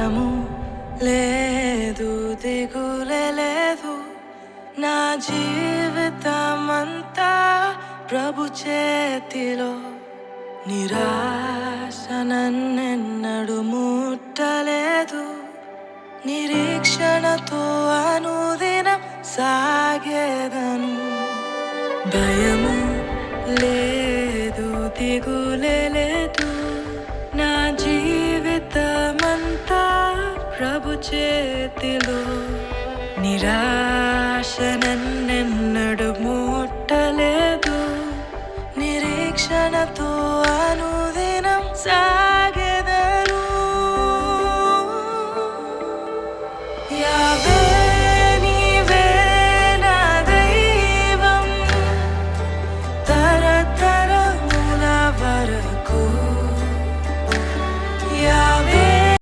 భయము లేదు, దిగులే లేదు. నా జీవితమంతా ప్రభు చేతిలో. నిరాశ నన్నెన్నడు ముట్టలేదు. నిరీక్షణతో అనుదినం సాగేదను. భయము లేదు, దిగులే లేదు. నా జీవితమంతా ప్రభు చేతిలో. నిరాశ నన్నెన్నడు ముట్టలేదు. నిరీక్షణతో